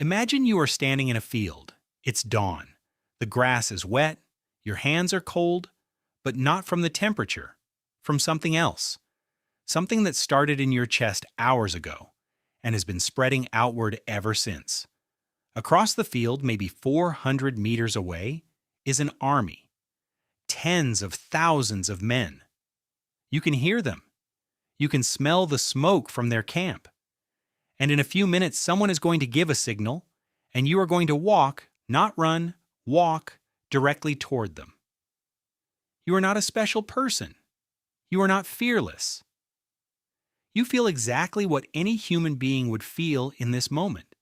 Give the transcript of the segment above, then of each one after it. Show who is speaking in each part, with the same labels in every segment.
Speaker 1: Imagine you are standing in a field. It's dawn. The grass is wet, your hands are cold, but not from the temperature, from something else. Something that started in your chest hours ago and has been spreading outward ever since. Across the field, maybe 400 meters away, is an army. Tens of thousands of men. You can hear them. You can smell the smoke from their camp. And in a few minutes, someone is going to give a signal, and you are going to walk, not run, walk directly toward them. You are not a special person. You are not fearless. You feel exactly what any human being would feel in this moment,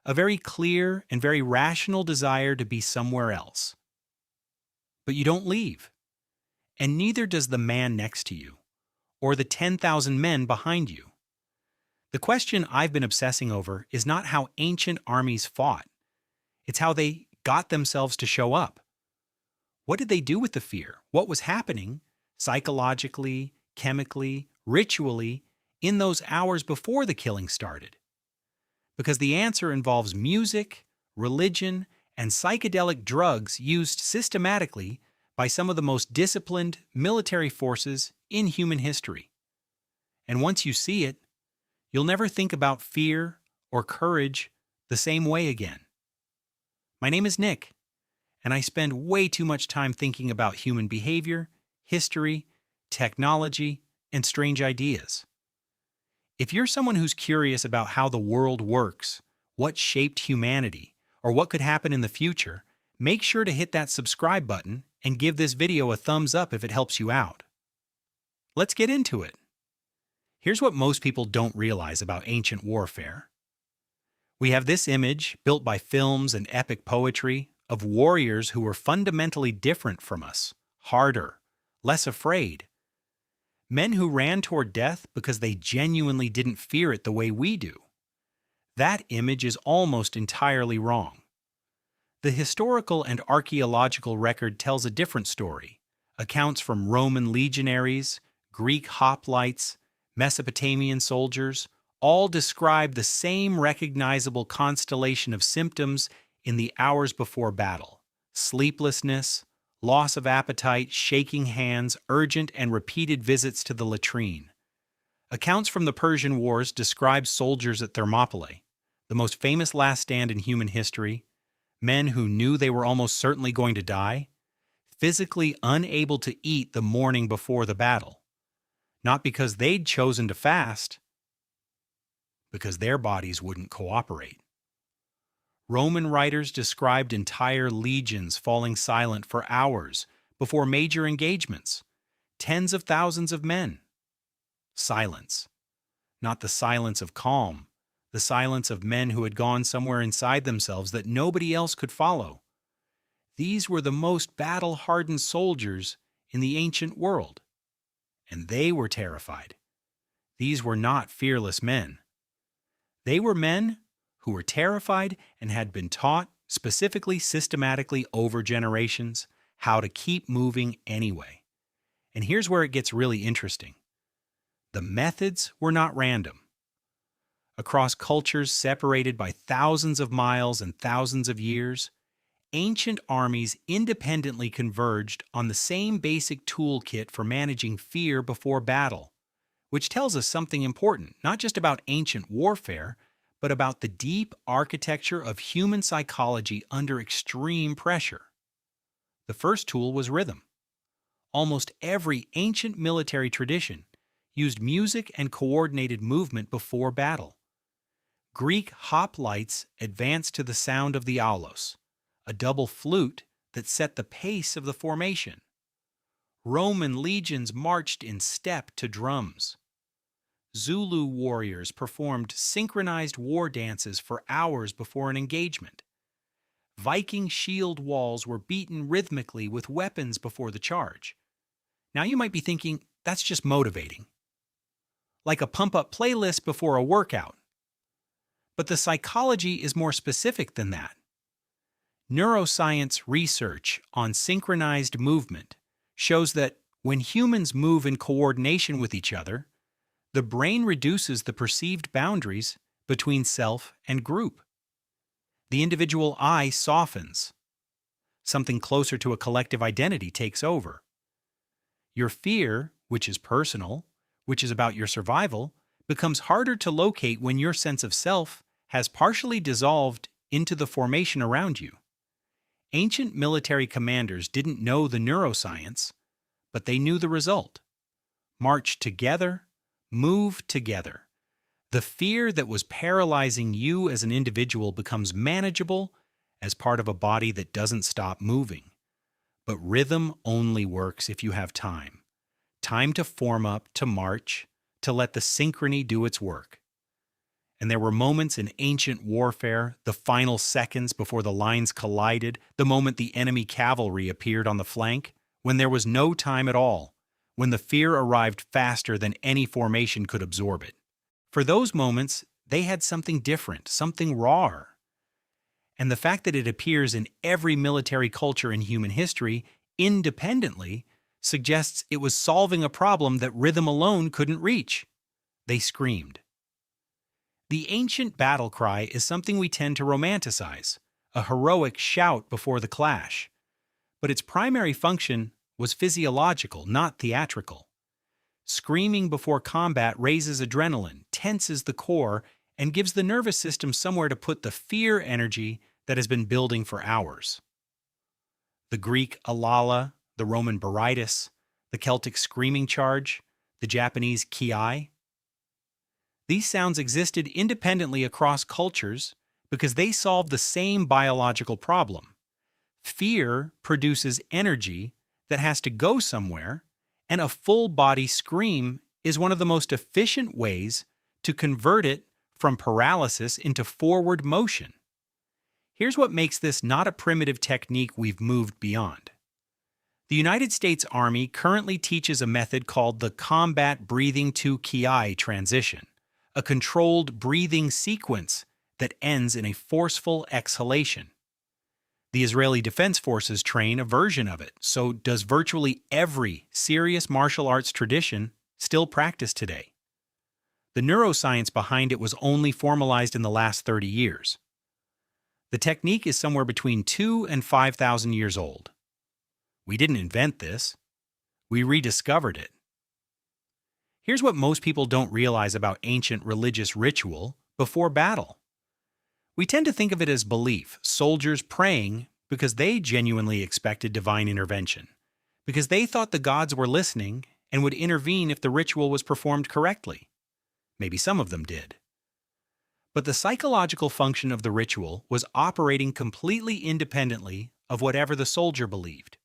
Speaker 1: a very clear and very rational desire to be somewhere else. But you don't leave, and neither does the man next to you, or the 10,000 men behind you. The question I've been obsessing over is not how ancient armies fought. It's how they got themselves to show up. What did they do with the fear? What was happening, psychologically, chemically, ritually, in those hours before the killing started? Because the answer involves music, religion, and psychedelic drugs used systematically by some of the most disciplined military forces in human history. And once you see it, you'll never think about fear or courage the same way again. My name is Nick, and I spend way too much time thinking about human behavior, history, technology, and strange ideas. If you're someone who's curious about how the world works, what shaped humanity, or what could happen in the future, make sure to hit that subscribe button and give this video a thumbs up if it helps you out. Let's get into it. Here's what most people don't realize about ancient warfare. We have this image, built by films and epic poetry, of warriors who were fundamentally different from us, harder, less afraid. Men who ran toward death because they genuinely didn't fear it the way we do. That image is almost entirely wrong. The historical and archaeological record tells a different story. Accounts from Roman legionaries, Greek hoplites, Mesopotamian soldiers all describe the same recognizable constellation of symptoms in the hours before battle: sleeplessness, loss of appetite, shaking hands, urgent and repeated visits to the latrine. Accounts from the Persian Wars describe soldiers at Thermopylae, the most famous last stand in human history, men who knew they were almost certainly going to die, physically unable to eat the morning before the battle. Not because they'd chosen to fast, because their bodies wouldn't cooperate. Roman writers described entire legions falling silent for hours before major engagements, tens of thousands of men. Silence. Not the silence of calm, the silence of men who had gone somewhere inside themselves that nobody else could follow. These were the most battle-hardened soldiers in the ancient world. And they were terrified. These were not fearless men. They were men who were terrified and had been taught, specifically, systematically over generations, how to keep moving anyway. And here's where it gets really interesting. The methods were not random. Across cultures separated by thousands of miles and thousands of years, ancient armies independently converged on the same basic toolkit for managing fear before battle, which tells us something important, not just about ancient warfare, but about the deep architecture of human psychology under extreme pressure. The first tool was rhythm. Almost every ancient military tradition used music and coordinated movement before battle. Greek hoplites advanced to the sound of the aulos, a double flute that set the pace of the formation. Roman legions marched in step to drums. Zulu warriors performed synchronized war dances for hours before an engagement. Viking shield walls were beaten rhythmically with weapons before the charge. Now you might be thinking, that's just motivating. Like a pump-up playlist before a workout. But the psychology is more specific than that. Neuroscience research on synchronized movement shows that when humans move in coordination with each other, the brain reduces the perceived boundaries between self and group. The individual I softens. Something closer to a collective identity takes over. Your fear, which is personal, which is about your survival, becomes harder to locate when your sense of self has partially dissolved into the formation around you. Ancient military commanders didn't know the neuroscience, but they knew the result. March together, move together. The fear that was paralyzing you as an individual becomes manageable as part of a body that doesn't stop moving. But rhythm only works if you have time. Time to form up, to march, to let the synchrony do its work. And there were moments in ancient warfare, the final seconds before the lines collided, the moment the enemy cavalry appeared on the flank, when there was no time at all, when the fear arrived faster than any formation could absorb it. For those moments, they had something different, something rawer. And the fact that it appears in every military culture in human history independently suggests it was solving a problem that rhythm alone couldn't reach. They screamed. The ancient battle cry is something we tend to romanticize, a heroic shout before the clash. But its primary function was physiological, not theatrical. Screaming before combat raises adrenaline, tenses the core, and gives the nervous system somewhere to put the fear energy that has been building for hours. The Greek alala, the Roman baritis, the Celtic screaming charge, the Japanese kiai. These sounds existed independently across cultures because they solved the same biological problem. Fear produces energy that has to go somewhere, and a full-body scream is one of the most efficient ways to convert it from paralysis into forward motion. Here's what makes this not a primitive technique we've moved beyond. The United States Army currently teaches a method called the combat breathing to kiai transition, a controlled breathing sequence that ends in a forceful exhalation. The Israeli Defense Forces train a version of it, so does virtually every serious martial arts tradition still practice today. The neuroscience behind it was only formalized in the last 30 years. The technique is somewhere between 2,000 and 5,000 years old. We didn't invent this. We rediscovered it. Here's what most people don't realize about ancient religious ritual before battle. We tend to think of it as belief, soldiers praying because they genuinely expected divine intervention, because they thought the gods were listening and would intervene if the ritual was performed correctly. Maybe some of them did. But the psychological function of the ritual was operating completely independently of whatever the soldier believed.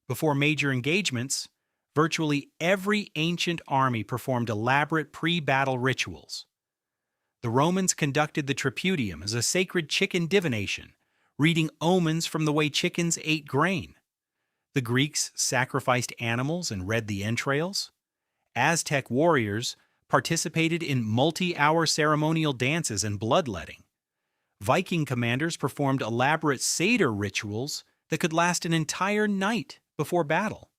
Speaker 1: Before major engagements, virtually every ancient army performed elaborate pre-battle rituals. The Romans conducted the tripudium as a sacred chicken divination, reading omens from the way chickens ate grain. The Greeks sacrificed animals and read the entrails. Aztec warriors participated in multi-hour ceremonial dances and bloodletting. Viking commanders performed elaborate satyr rituals that could last an entire night before battle.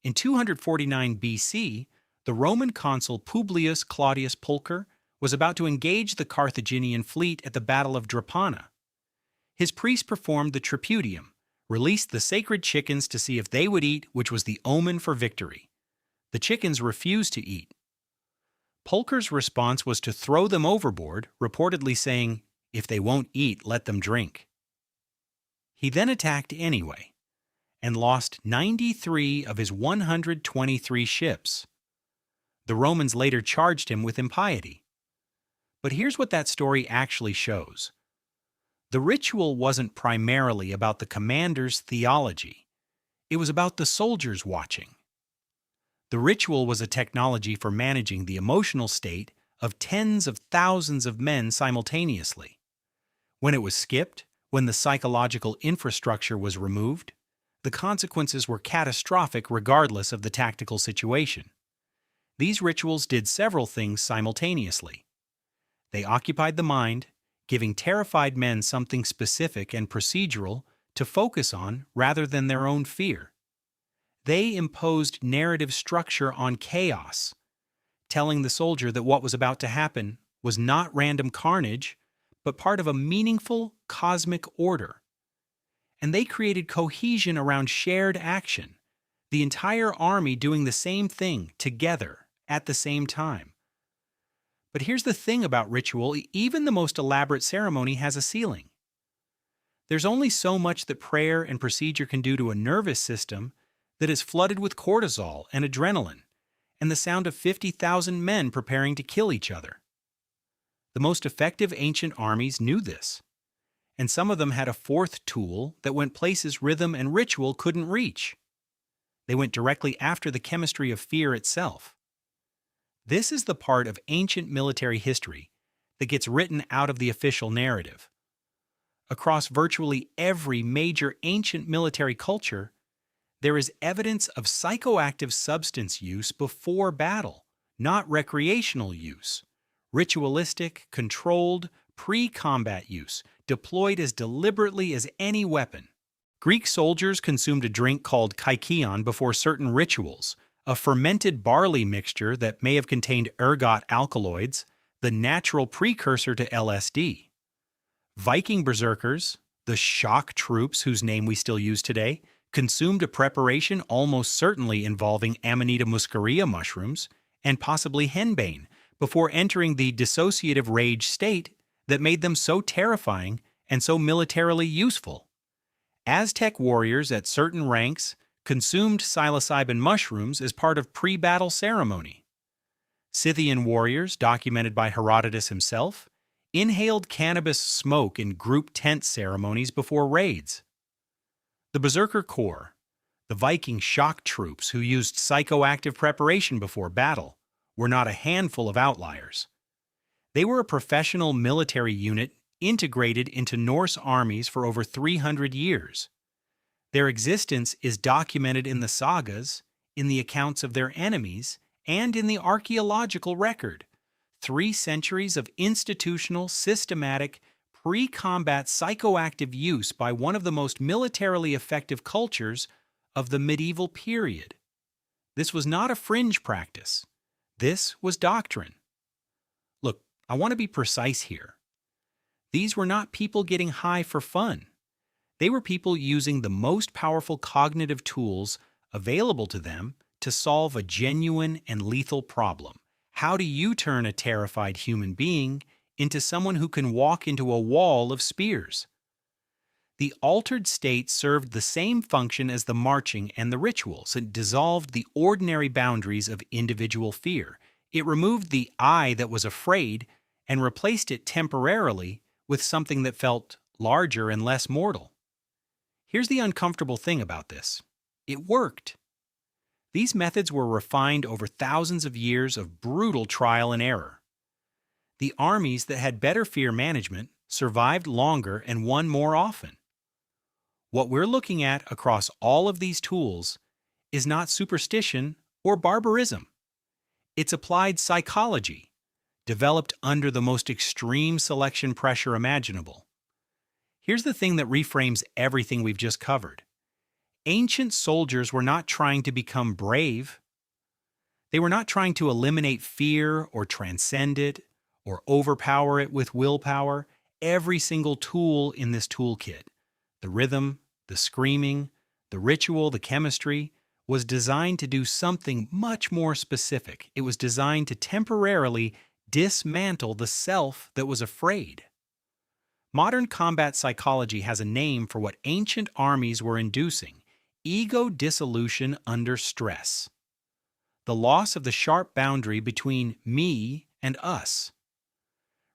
Speaker 1: In 249 BC, the Roman consul Publius Claudius Pulcher was about to engage the Carthaginian fleet at the Battle of Drepana. His priests performed the tripudium, released the sacred chickens to see if they would eat, which was the omen for victory. The chickens refused to eat. Pulcher's response was to throw them overboard, reportedly saying, "If they won't eat, let them drink." He then attacked anyway, and lost 93 of his 123 ships. The Romans later charged him with impiety. But here's what that story actually shows. The ritual wasn't primarily about the commander's theology. It was about the soldiers watching. The ritual was a technology for managing the emotional state of tens of thousands of men simultaneously. When it was skipped, when the psychological infrastructure was removed, the consequences were catastrophic regardless of the tactical situation. These rituals did several things simultaneously. They occupied the mind, giving terrified men something specific and procedural to focus on rather than their own fear. They imposed narrative structure on chaos, telling the soldier that what was about to happen was not random carnage, but part of a meaningful cosmic order. And they created cohesion around shared action, the entire army doing the same thing together at the same time. But here's the thing about ritual: even the most elaborate ceremony has a ceiling. There's only so much that prayer and procedure can do to a nervous system that is flooded with cortisol and adrenaline, and the sound of 50,000 men preparing to kill each other. The most effective ancient armies knew this, and some of them had a fourth tool that went places rhythm and ritual couldn't reach. They went directly after the chemistry of fear itself. This is the part of ancient military history that gets written out of the official narrative. Across virtually every major ancient military culture, there is evidence of psychoactive substance use before battle, not recreational use. Ritualistic, controlled, pre-combat use, deployed as deliberately as any weapon. Greek soldiers consumed a drink called Kykeion before certain rituals, a fermented barley mixture that may have contained ergot alkaloids, the natural precursor to LSD. Viking berserkers, the shock troops whose name we still use today, consumed a preparation almost certainly involving Amanita muscaria mushrooms and possibly henbane before entering the dissociative rage state that made them so terrifying and so militarily useful. Aztec warriors at certain ranks consumed psilocybin mushrooms as part of pre-battle ceremony. Scythian warriors, documented by Herodotus himself, inhaled cannabis smoke in group tent ceremonies before raids. The Berserker Corps, the Viking shock troops who used psychoactive preparation before battle, were not a handful of outliers. They were a professional military unit integrated into Norse armies for over 300 years. Their existence is documented in the sagas, in the accounts of their enemies, and in the archaeological record. 3 centuries of institutional, systematic, pre-combat psychoactive use by one of the most militarily effective cultures of the medieval period. This was not a fringe practice. This was doctrine. Look, I want to be precise here. These were not people getting high for fun. They were people using the most powerful cognitive tools available to them to solve a genuine and lethal problem. How do you turn a terrified human being into someone who can walk into a wall of spears? The altered state served the same function as the marching and the rituals. It dissolved the ordinary boundaries of individual fear. It removed the I that was afraid and replaced it temporarily with something that felt larger and less mortal. Here's the uncomfortable thing about this. It worked. These methods were refined over thousands of years of brutal trial and error. The armies that had better fear management survived longer and won more often. What we're looking at across all of these tools is not superstition or barbarism. It's applied psychology, developed under the most extreme selection pressure imaginable. Here's the thing that reframes everything we've just covered. Ancient soldiers were not trying to become brave. They were not trying to eliminate fear or transcend it or overpower it with willpower. Every single tool in this toolkit, the rhythm, the screaming, the ritual, the chemistry, was designed to do something much more specific. It was designed to temporarily dismantle the self that was afraid. Modern combat psychology has a name for what ancient armies were inducing: ego dissolution under stress. The loss of the sharp boundary between me and us.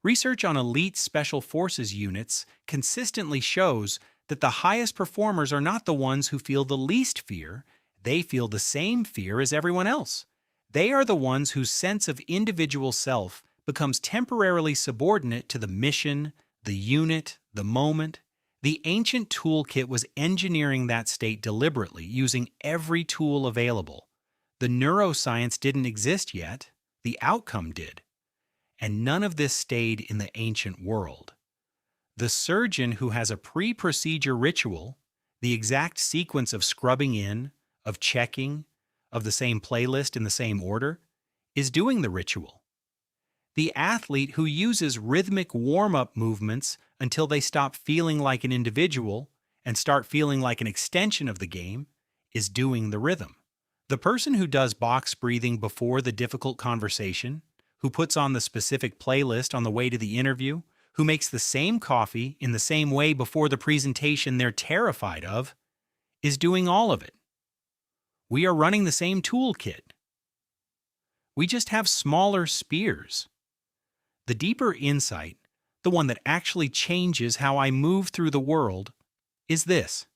Speaker 1: Research on elite special forces units consistently shows that the highest performers are not the ones who feel the least fear. They feel the same fear as everyone else. They are the ones whose sense of individual self becomes temporarily subordinate to the mission, the unit, the moment. The ancient toolkit was engineering that state deliberately, using every tool available. The neuroscience didn't exist yet. The outcome did. And none of this stayed in the ancient world. The surgeon who has a pre-procedure ritual, the exact sequence of scrubbing in, of checking, of the same playlist in the same order, is doing the ritual. The athlete who uses rhythmic warm-up movements until they stop feeling like an individual and start feeling like an extension of the game is doing the rhythm. The person who does box breathing before the difficult conversation, who puts on the specific playlist on the way to the interview, who makes the same coffee in the same way before the presentation they're terrified of, is doing all of it. We are running the same toolkit. We just have smaller spears. The deeper insight, the one that actually changes how I move through the world, is this.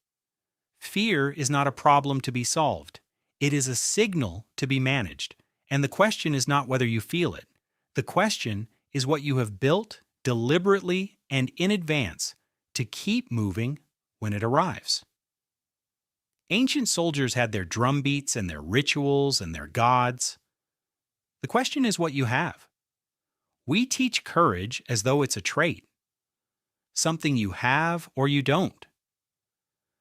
Speaker 1: Fear is not a problem to be solved. It is a signal to be managed. And the question is not whether you feel it. The question is what you have built deliberately and in advance to keep moving when it arrives. Ancient soldiers had their drum beats and their rituals and their gods. The question is what you have. We teach courage as though it's a trait. Something you have or you don't.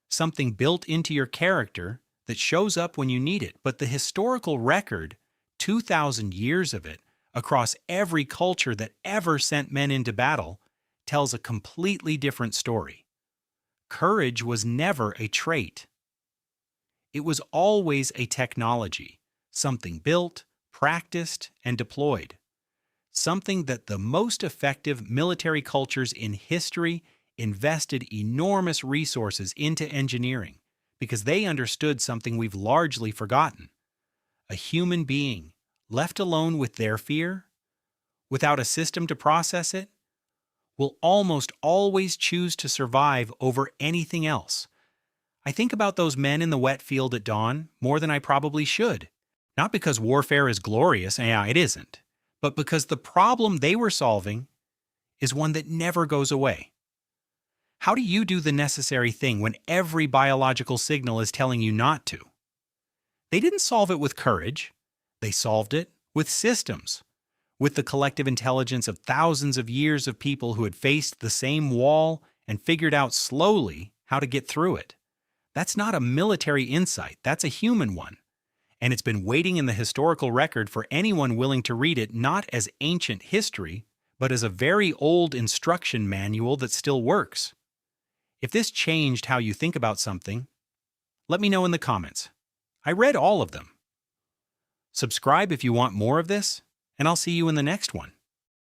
Speaker 1: Something built into your character that shows up when you need it. But the historical record, 2,000 years of it, across every culture that ever sent men into battle, tells a completely different story. Courage was never a trait. It was always a technology, something built, practiced, and deployed. Something that the most effective military cultures in history invested enormous resources into engineering because they understood something we've largely forgotten. A human being, left alone with their fear, without a system to process it, will almost always choose to survive over anything else. I think about those men in the wet field at dawn more than I probably should. Not because warfare is glorious, it isn't, but because the problem they were solving is one that never goes away. How do you do the necessary thing when every biological signal is telling you not to? They didn't solve it with courage. They solved it with systems, with the collective intelligence of thousands of years of people who had faced the same wall and figured out slowly how to get through it. That's not a military insight, that's a human one. And it's been waiting in the historical record for anyone willing to read it not as ancient history, but as a very old instruction manual that still works. If this changed how you think about something, let me know in the comments. I read all of them. Subscribe if you want more of this, and I'll see you in the next one.